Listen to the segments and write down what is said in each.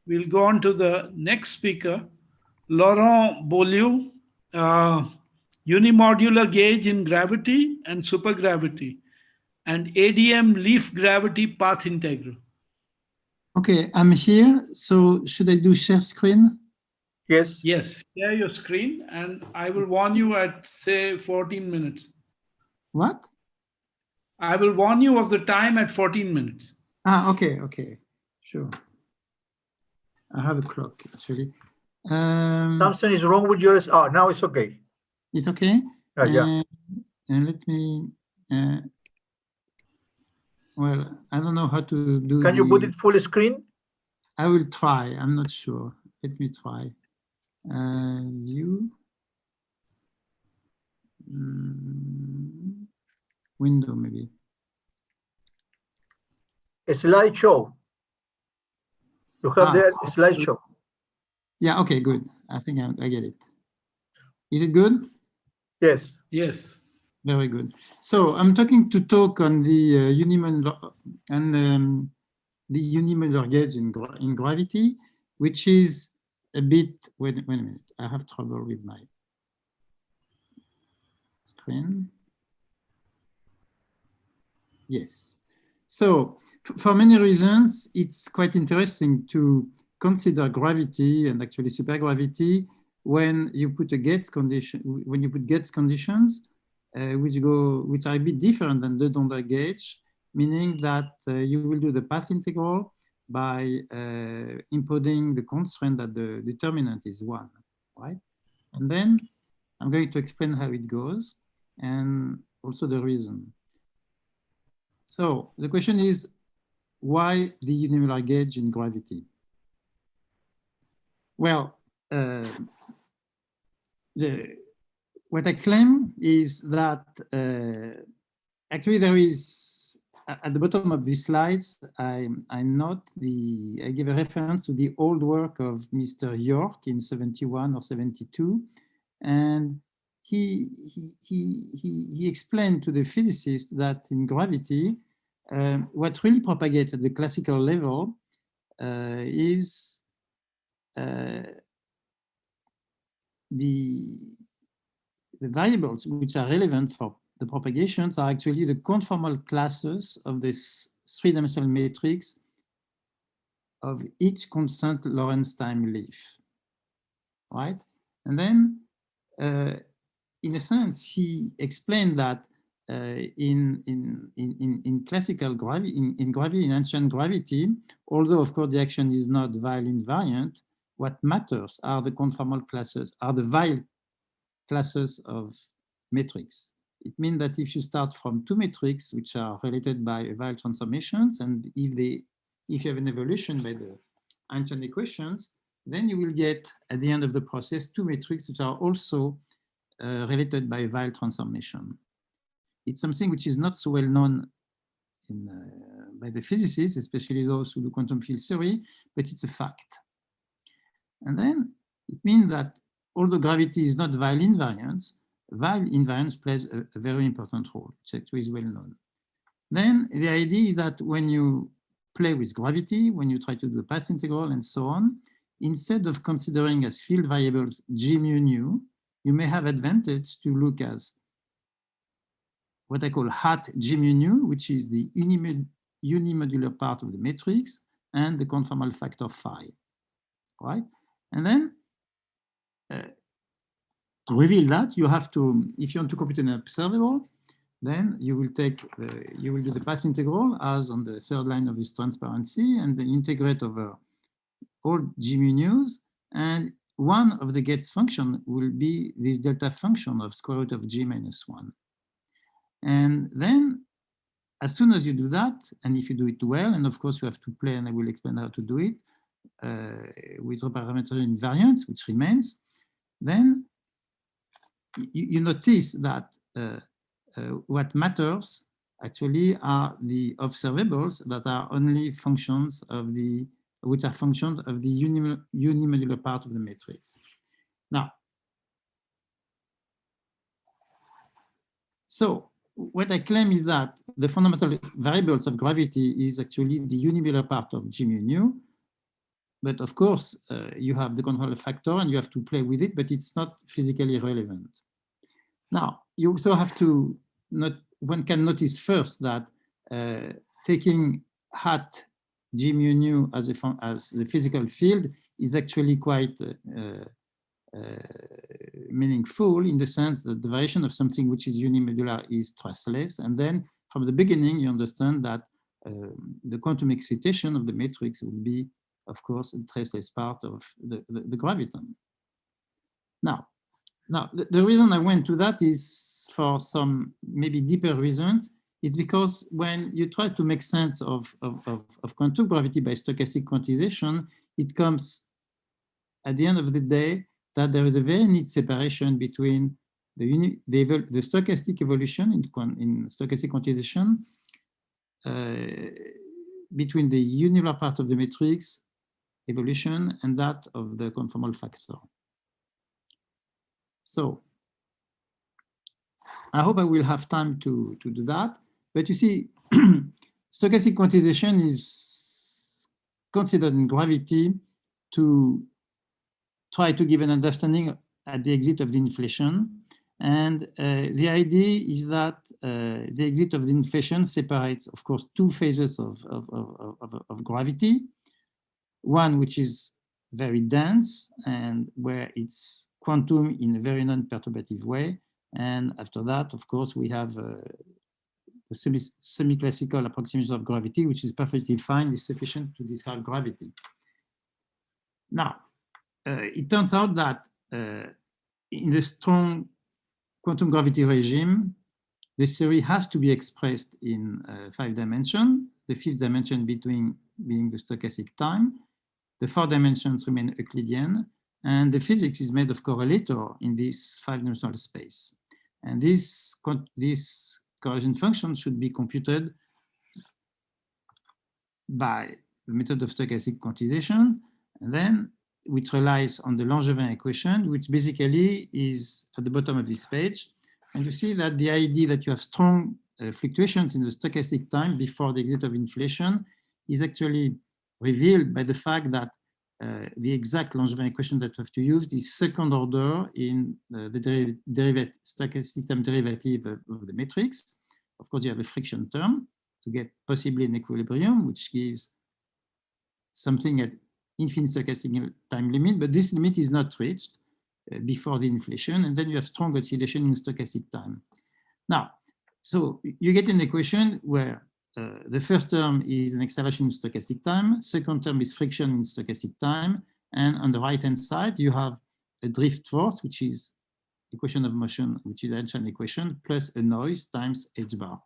we'll go on to the next speaker, Laurent Baulieu, uh, Unimodular Gauge in Gravity and Supergravity, and ADM Leaf Gravity Path Integral. Okay, I'm here. So should I do share screen? Yes. Yes, share your screen, and I will warn you at, say, 14 minutes. What? I will warn you of the time at 14 minutes. Ah, okay, okay, sure. I have a clock, actually. Something is wrong with yours. Oh, now it's okay. It's okay? Yeah. And let me, well, I don't know how to do. Can you put it full screen? I will try. I'm not sure. Let me try. View. Window, maybe. A slideshow. You have there a slideshow. Yeah, okay, good. I think I get it. Is it good? Yes. Yes. Very good. So I'm talk on the unimodular and the unimodular gauge in gravity, which is a bit. Wait a minute. I have trouble with my screen. Yes. So for many reasons, it's quite interesting to consider gravity and actually supergravity when you put a Gates condition, when you put Gates conditions, which are a bit different than the Donder gauge, meaning that you will do the path integral by imposing the constraint that the determinant is 1, right? And then I'm going to explain how it goes and also the reason. So the question is, why the unimodular gauge in gravity? Well, what I claim is that actually there is, at the bottom of these slides, I give a reference to the old work of Mr. York in 71 or 72. And he explained to the physicist that in gravity, what really propagates at the classical level is the variables which are relevant for the propagations are actually the conformal classes of this three-dimensional matrix of each constant Lorentz time leaf, right? And then, in a sense, he explained that in classical gravity, in gravity, in ancient gravity, although of course the action is not Weyl invariant, what matters are the conformal classes, are the Weyl classes of metrics. It means that if you start from two metrics which are related by Weyl transformations, and if you have an evolution by the Einstein equations, then you will get at the end of the process two metrics which are also related by Weyl transformation. It's something which is not so well known by the physicists, especially those who do quantum field theory, but it's a fact. And then it means that although gravity is not Weyl invariance plays a very important role, which actually is well known. Then the idea is that when you play with gravity, when you try to do a path integral and so on, instead of considering as field variables g mu nu, you may have advantage to look as what I call hat g mu nu, which is the unimodular part of the matrix and the conformal factor phi, right? And then to reveal that, you have to, if you want to compute an observable, then you will do the path integral as on the third line of this transparency and then integrate over all g mu nus. And one of the Gates function will be this delta function of square root of g minus 1. And then as soon as you do that, and if you do it well, and of course you have to play, and I will explain how to do it with reparameter invariance, which remains, then you notice that what matters actually are the observables that are only functions of the, which are functions of the unimodular part of the matrix. Now, so what I claim is that the fundamental variables of gravity is actually the unimodular part of g mu nu, but of course, you have the control factor and you have to play with it, but it's not physically relevant. Now, you also have to one can notice first that taking hat G mu nu as the physical field is actually quite meaningful, in the sense that the variation of something which is unimodular is traceless. And then from the beginning, you understand that the quantum excitation of the matrix will be, of course, the traceless part of the graviton. Now, the reason I went to that is for some maybe deeper reasons. It's because when you try to make sense of quantum gravity by stochastic quantization, it comes at the end of the day that there is a very neat separation between the stochastic evolution in stochastic quantization between the unimodular part of the matrix evolution and that of the conformal factor. So I hope I will have time to do that. But you see, stochastic quantization is considered in gravity to try to give an understanding at the exit of the inflation. And the idea is that the exit of the inflation separates, of course, two phases of gravity. One which is very dense and where it's quantum in a very non-perturbative way. And after that, of course, we have a semi-classical approximation of gravity, which is perfectly fine, is sufficient to describe gravity. Now, it turns out that in the strong quantum gravity regime, the theory has to be expressed in 5 dimensions, the 5th dimension being the stochastic time. The 4 dimensions remain Euclidean, and the physics is made of correlator in this 5-dimensional space. And this correlation function should be computed by the method of stochastic quantization, and then which relies on the Langevin equation, which basically is at the bottom of this page. And you see that the idea that you have strong fluctuations in the stochastic time before the exit of inflation is actually revealed by the fact that the exact Langevin equation that we have to use is second order in the stochastic time derivative of the matrix. Of course, you have a friction term to get possibly an equilibrium, which gives something at infinite stochastic time limit, but this limit is not reached before the inflation, and then you have strong oscillation in stochastic time. Now, so you get an equation where the first term is an acceleration in stochastic time, second term is friction in stochastic time, and on the right-hand side, you have a drift force, which is equation of motion, which is the Einstein equation, plus a noise times h bar.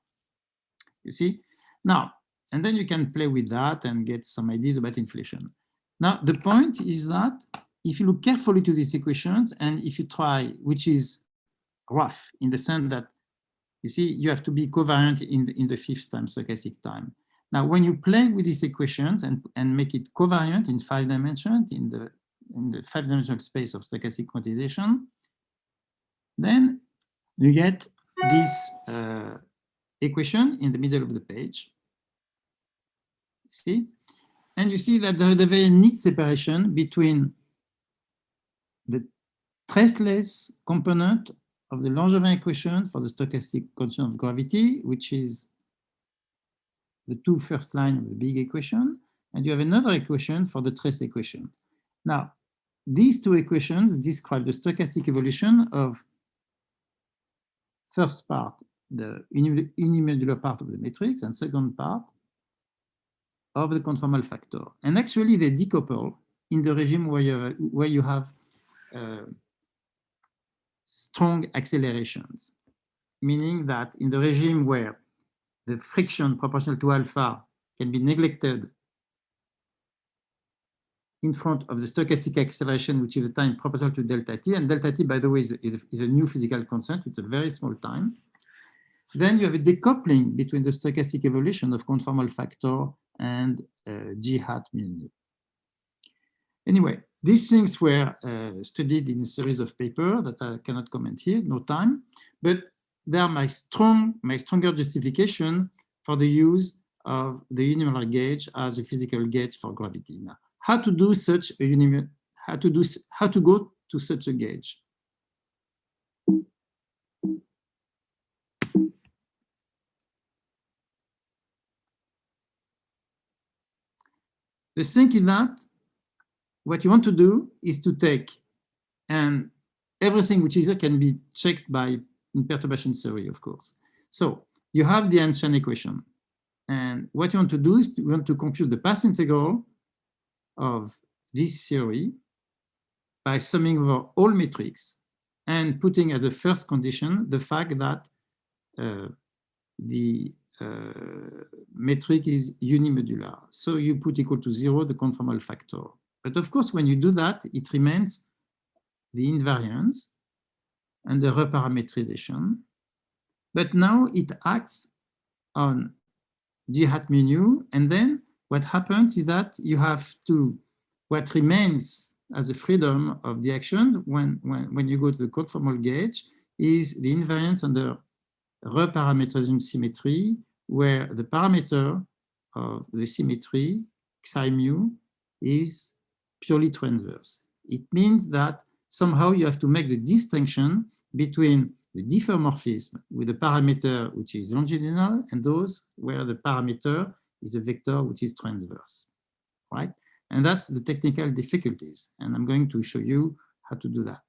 You see? Now, and then you can play with that and get some ideas about inflation. Now, the point is that if you look carefully to these equations, and if you try, which is rough in the sense that, you see, you have to be covariant in the 5th time stochastic time. Now, when you play with these equations and make it covariant in 5 dimensions, in the 5-dimensional space of stochastic quantization, then you get this equation in the middle of the page. See? And you see that there is a very neat separation between the traceless component of the Langevin equation for the stochastic constant of gravity, which is the 2 first lines of the big equation, and you have another equation for the trace equation. Now, these 2 equations describe the stochastic evolution of first part, the unimodular part of the matrix, and second part of the conformal factor. And actually, they decouple in the regime where you have strong accelerations, meaning that in the regime where the friction proportional to alpha can be neglected in front of the stochastic acceleration, which is a time proportional to delta t, and delta t, by the way, is a new physical constant, it's a very small time. Then you have a decoupling between the stochastic evolution of conformal factor and g hat mu nu. Anyway, these things were studied in a series of papers that I cannot comment here, no time, but they are my stronger justification for the use of the unimodular gauge as a physical gauge for gravity. Now, how to do such a how to go to such a gauge. The thing is that what you want to do is to take, and everything which is there can be checked by in perturbation theory, of course. So you have the Einstein equation. And what you want to do is you want to compute the path integral of this theory by summing over all metrics and putting as the first condition the fact that the metric is unimodular. So you put equal to 0 the conformal factor. But of course, when you do that, it remains the invariance and the reparametrization. But now it acts on g hat mu nu, and then what happens is that you have to, what remains as a freedom of the action when you go to the conformal gauge is the invariance under reparametrization symmetry, where the parameter of the symmetry, psi mu, is purely transverse. It means that somehow you have to make the distinction between the diffeomorphism with a parameter which is longitudinal and those where the parameter is a vector which is transverse, right? And that's the technical difficulties. And I'm going to show you how to do that.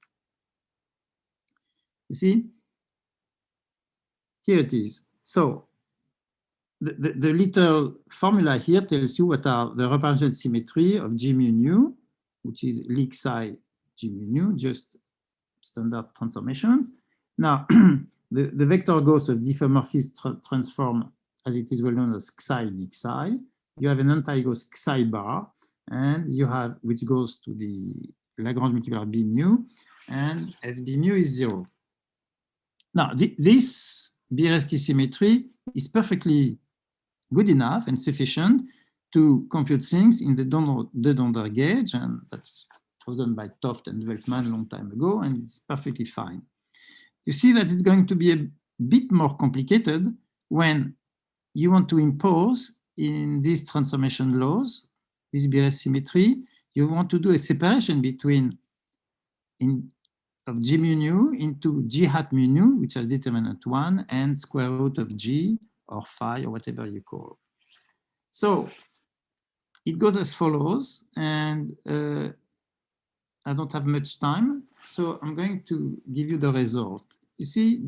You see, here it is. So the little formula here tells you what are the representation symmetry of G mu nu, which is Lie psi G mu nu, just standard transformations. Now, the vector goes of diffeomorphism transform as it is well known as psi d psi. You have an anti-gauss psi bar, and you have which goes to the Lagrange multiplier b mu, and as b mu is 0. Now, this BRST symmetry is perfectly good enough and sufficient to compute things in the de Donder gauge, and that was done by Toft and Veltman a long time ago, and it's perfectly fine. You see that it's going to be a bit more complicated when you want to impose in these transformation laws, this BRS symmetry, you want to do a separation between of G mu nu into G hat mu nu, which has determinant 1, and square root of G or phi or whatever you call. So it goes as follows, and I don't have much time, so I'm going to give you the result. You see,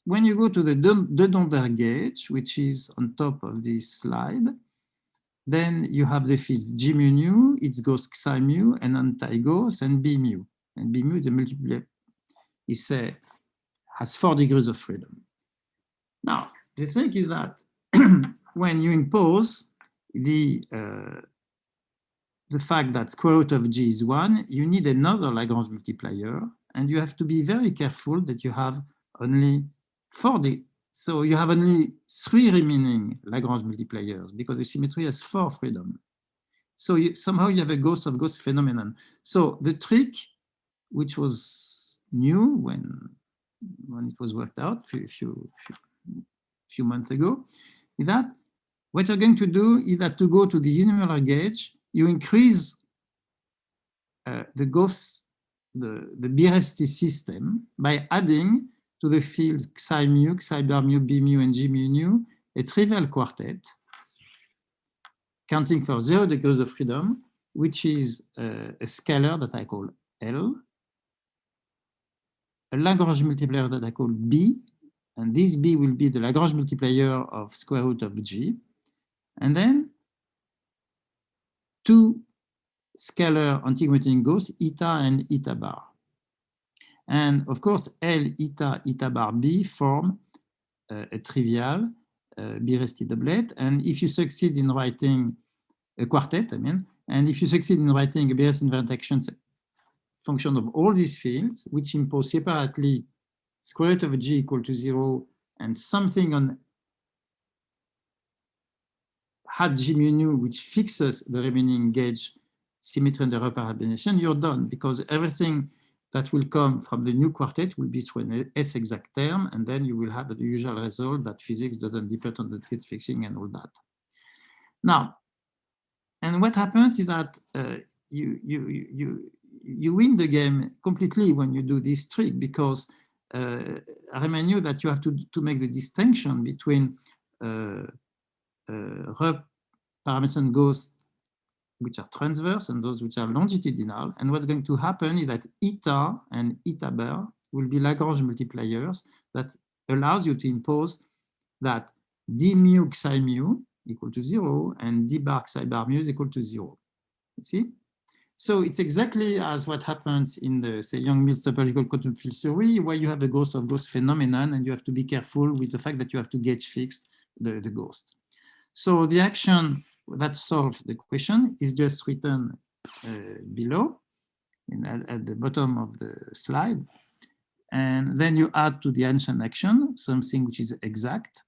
when you go to the de Donder gauge, which is on top of this slide, then you have the fields G mu nu, its Gauss psi mu, and anti-Gauss, and B mu. And B mu is a multiplier, has 4 degrees of freedom. Now, the thing is that when you impose the fact that square root of G is 1, you need another Lagrange multiplier, and you have to be very careful that you have only 4. So you have only 3 remaining Lagrange multipliers because the symmetry has 4 freedom. So somehow you have a ghost of ghost phenomenon. So the trick, which was new when it was worked out a few months ago, is that what you're going to do is that to go to the unimodular gauge, you increase the Gauss, the BRST system by adding to the fields psi mu, psi bar mu, b mu, and g mu nu a trivial quartet counting for 0 degrees of freedom, which is a scalar that I call L, a Lagrange multiplier that I call B, and this B will be the Lagrange multiplier of square root of G, and then 2 scalar anti-commutating Gauss, eta and eta bar. And of course, L, eta bar B form a trivial BRST doublet. And if you succeed in writing a quartet, and if you succeed in writing a BRST invariant action function of all these fields, which impose separately square root of G equal to 0 and something on hat G mu nu, which fixes the remaining gauge symmetry and the reparametrization, you're done, because everything that will come from the new quartet will be through an S exact term, and then you will have the usual result that physics doesn't depend on the gauge fixing and all that. Now, And what happens is that you win the game completely when you do this trick, because I remind you that you have to make the distinction between parameter ghosts which are transverse and those which are longitudinal. And what's going to happen is that eta and eta bar will be Lagrange multipliers that allows you to impose that d mu psi mu equal to 0 and d bar psi bar mu is equal to 0. You see? So it's exactly as what happens in the, say, Young-Mills topological quantum field theory, where you have a ghost of ghost phenomenon, and you have to be careful with the fact that you have to gauge fixed the ghost. So the action that solves the question is just written below at the bottom of the slide. And then you add to the ancient action something which is exact.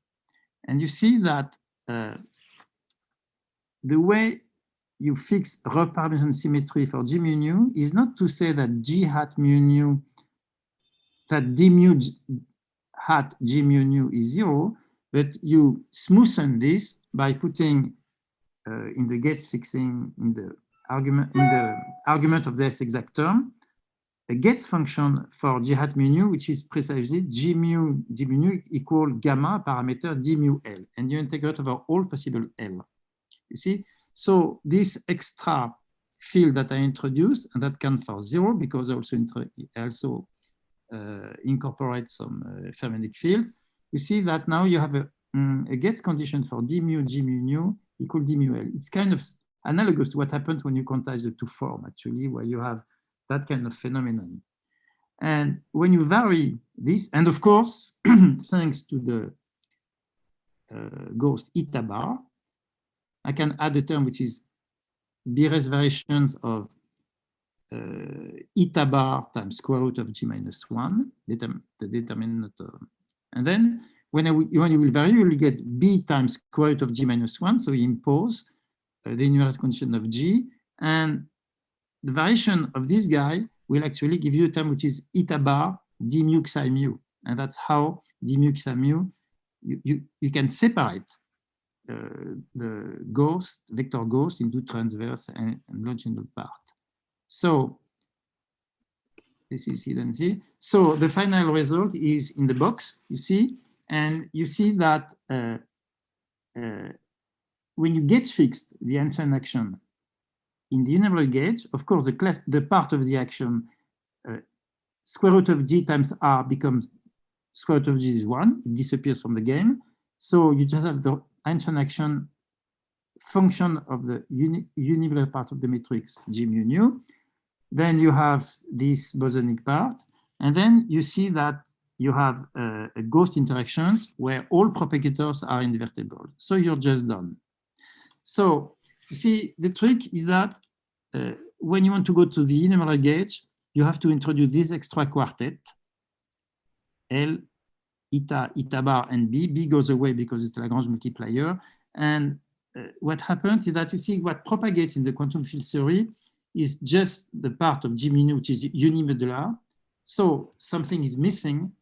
And you see that the way you fix Roche-Parmesan symmetry for G mu nu is not to say that G hat mu nu, that D mu hat G mu nu is 0, but you smoothen this by putting in the gates fixing in the argument of this exact term a gates function for G hat mu nu, which is precisely G mu nu equal gamma parameter D mu L, and you integrate over all possible L. You see? So this extra field that I introduced, and that counts for 0 because I also incorporate some fermionic fields. You see that now you have a gates condition for d mu G mu nu equal d mu L. It's kind of analogous to what happens when you quantize the two form, actually, where you have that kind of phenomenon. And when you vary this, and of course, thanks to the ghost eta bar, I can add a term which is Beer's variations of eta bar times square root of G minus 1, the determinator. And then when you will vary, you will get B times square root of G minus 1. So you impose the invariant condition of G. And the variation of this guy will actually give you a term which is eta bar d mu psi mu. And that's how d mu psi mu, you can separate the ghost, vector ghost into transverse and longitudinal part. So this is hidden here. So the final result is in the box, you see, and you see that when you gauge fixed the ancient action in the universal gauge, of course, the part of the action square root of G times R becomes square root of G is 1, it disappears from the game. So you just have the ancient action function of the universal part of the matrix G mu nu. Then you have this bosonic part, and then you see that you have a ghost interactions where all propagators are invertible. So you're just done. So you see, the trick is that when you want to go to the universal gauge, you have to introduce this extra quartet, L, eta, eta bar, and B. B goes away because it's a Lagrange multiplier. And what happens is that you see what propagates in the quantum field theory is just the part of G mu nu, which is unimodular. So something is missing,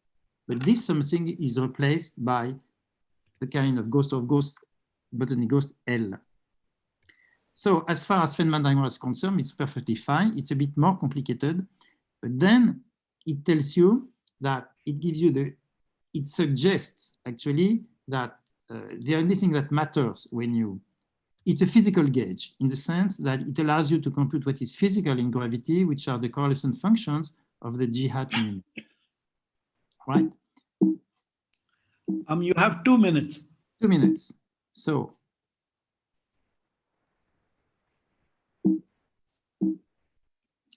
but this something is replaced by the kind of ghost, botanic ghost L. So as far as Feynman diagram is concerned, it's perfectly fine. It's a bit more complicated, but then it tells you that it gives you it suggests actually that the only thing that matters when it's a physical gauge in the sense that it allows you to compute what is physical in gravity, which are the correlation functions of the G hat mu. Right? You have 2 minutes. 2 minutes. So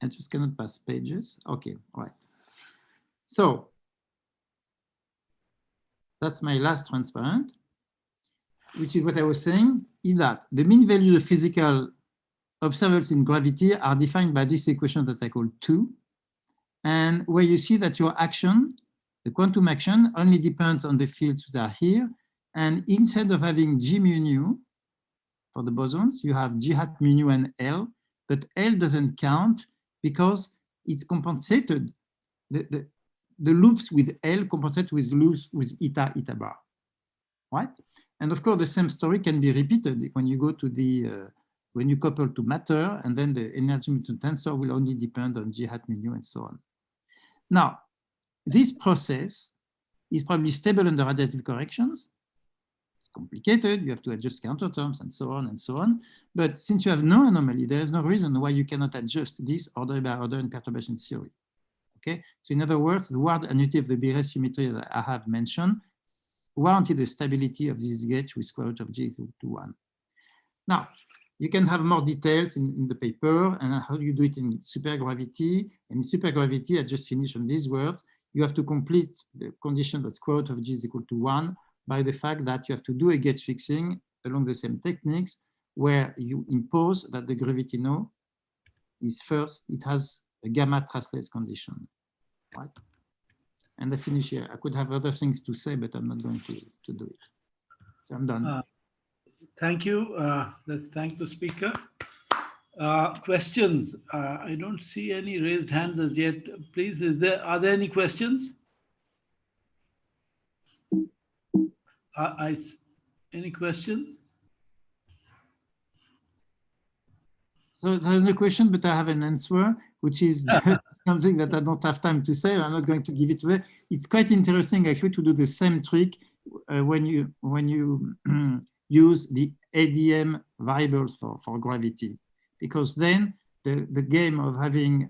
I just cannot pass pages. Okay, right. So that's my last transparent, which is what I was saying, is that the mean value of physical observables in gravity are defined by this equation that I call 2, and where you see that your action, the quantum action, only depends on the fields that are here, and instead of having G mu nu for the bosons, you have G hat mu nu and L, but L doesn't count because it's compensated. The loops with L compensate with loops with eta bar, right? And of course, the same story can be repeated when you go to the when you couple to matter, and then the energy mutant tensor will only depend on G hat mu and so on. Now, this process is probably stable under radiative corrections. It's complicated, you have to adjust counterterms and so on and so on. But since you have no anomaly, there is no reason why you cannot adjust this order by order in perturbation theory. Okay, so in other words, the word annuity of the Beer symmetry that I have mentioned warranted the stability of this gauge with square root of G equal to 1. Now, you can have more details in the paper and how you do it in supergravity. And in supergravity, I just finished on these words. You have to complete the condition that square root of G is equal to 1 by the fact that you have to do a gauge fixing along the same techniques where you impose that the gravitino is first, it has a gamma trackless condition, right? And I finish here. I could have other things to say, but I'm not going to do it. So I'm done. Thank you. Let's thank the speaker. Questions? I don't see any raised hands as yet. Please, are there any questions? Any questions? So there's a question, but I have an answer, which is something that I don't have time to say. I'm not going to give it away. It's quite interesting actually to do the same trick when you use the ADM variables for gravity, because then the game of having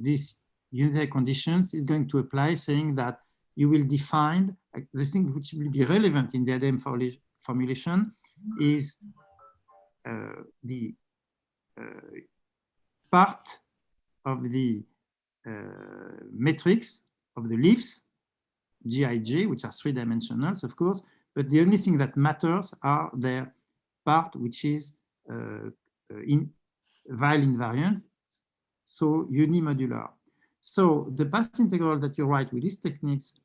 these unitary conditions is going to apply, saying that you will define the thing which will be relevant in the ADM formulation is the part of the matrix of the leaves, GIJ, which are three-dimensionals, of course, but the only thing that matters are their part, which is in Weil invariant, so unimodular. So the path integral that you write with these techniques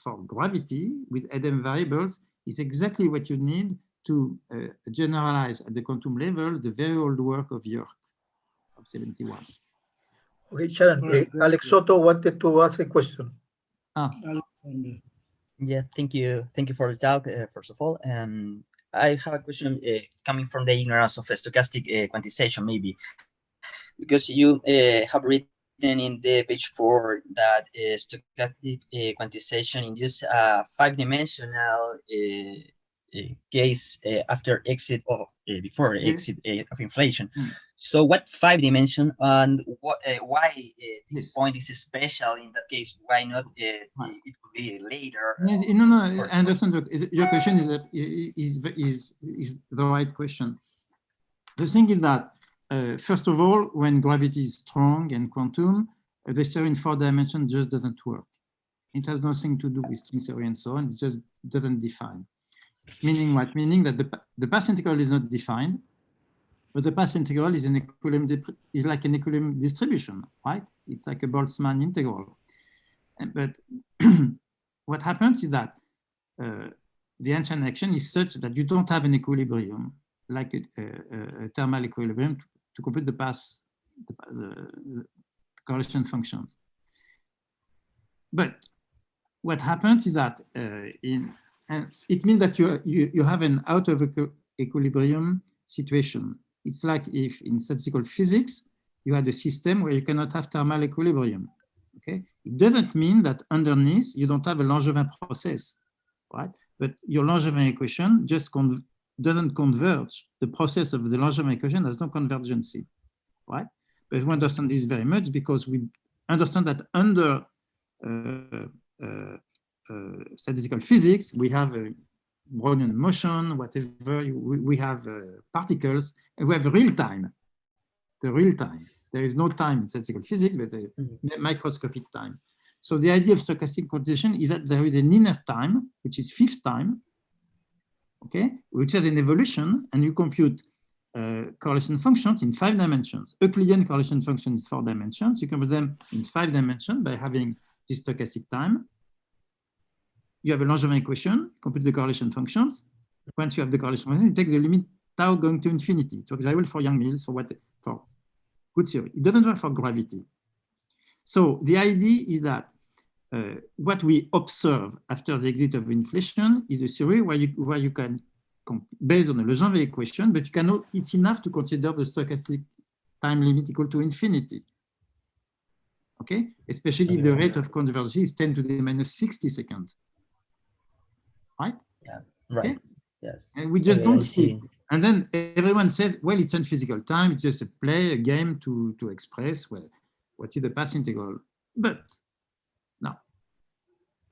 for gravity with ADM variables is exactly what you need to generalize at the quantum level the very old work of York of 71. Okay, Sharon, Alex Soto wanted to ask a question. Yeah, thank you. Thank you for the talk, first of all. I have a question coming from the ignorance of stochastic quantization, maybe, because you have written in the page 4 that stochastic quantization in this 5-dimensional case after exit of before exit of inflation. So what 5-dimension and what why this point is special in that case? Why not it could be later? No, I understand your question is the right question. The thing is that first of all, when gravity is strong and quantum, the theory in 4 dimensions just doesn't work. It has nothing to do with string theory and so on. It just doesn't define. Meaning what? Meaning that the path integral is not defined, but the path integral is like an equilibrium distribution, right? It's like a Boltzmann integral. But what happens is that the ancient action is such that you don't have an equilibrium, like a thermal equilibrium, to compute the path, the correlation functions. But what happens is that and it means that you have an out of equilibrium situation. It's like if in statistical physics, you had a system where you cannot have thermal equilibrium, okay? It doesn't mean that underneath you don't have a Langevin process, right? But your Langevin equation just doesn't converge. The process of the Langevin equation has no convergency, right? But we understand this very much because we understand that under statistical physics, we have a Brownian motion, whatever, we have particles, and we have real time, the real time. There is no time in statistical physics, but a microscopic time. So the idea of stochastic quantization is that there is an inner time, which is fifth time, okay, which has an evolution, and you compute correlation functions in 5 dimensions. Euclidean correlation function is 4 dimensions. You compute them in 5 dimensions by having this stochastic time. You have a Langevin equation, compute the correlation functions. Once you have the correlation function, you take the limit tau going to infinity. For example, for Yang-Mills, for good theory. It doesn't work for gravity. So the idea is that what we observe after the exit of inflation is a theory where you can based on the Legendre equation, but you cannot, it's enough to consider the stochastic time limit equal to infinity. Okay, especially if the rate of convergence is 10 to the minus 60 seconds. Right? Yeah, right. Okay? Yes. And we just don't see it. see. And then everyone said, well, it's unphysical time, it's just a play, a game to express, well, what is the path integral? But now,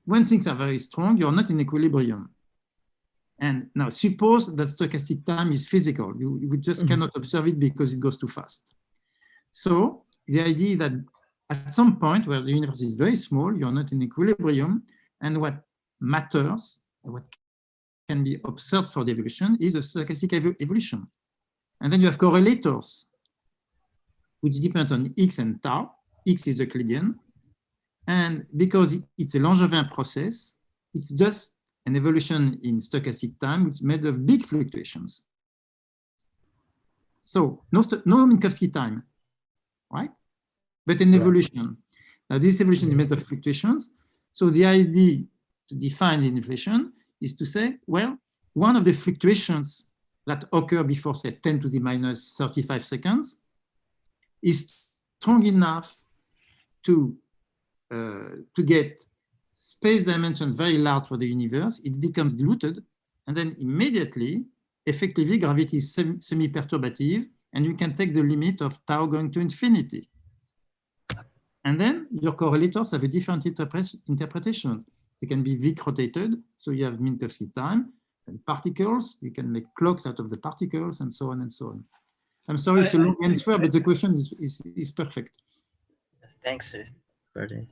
when things are very strong, you're not in equilibrium. And now suppose that stochastic time is physical. You just cannot observe it because it goes too fast. So the idea that at some point where the universe is very small, you're not in equilibrium, and what matters, what can be observed for the evolution is a stochastic evolution. And then you have correlators, which depend on X and tau. X is Euclidean. And because it's a Langevin process, it's just an evolution in stochastic time, which is made of big fluctuations. So no Minkowski time, right? But an evolution. Now this evolution is made of fluctuations. So the idea to define the inflation is to say, well, one of the fluctuations that occur before, say, 10 to the minus 35 seconds is strong enough to get space dimension very large for the universe. It becomes diluted, and then immediately, effectively, gravity is semi-perturbative, and you can take the limit of tau going to infinity. And then your correlators have a different interpretation. They can be Wick rotated, so you have Minkowski time, and particles, you can make clocks out of the particles, and so on and so on. I'm sorry, it's a long answer, but the question is perfect. Thanks for the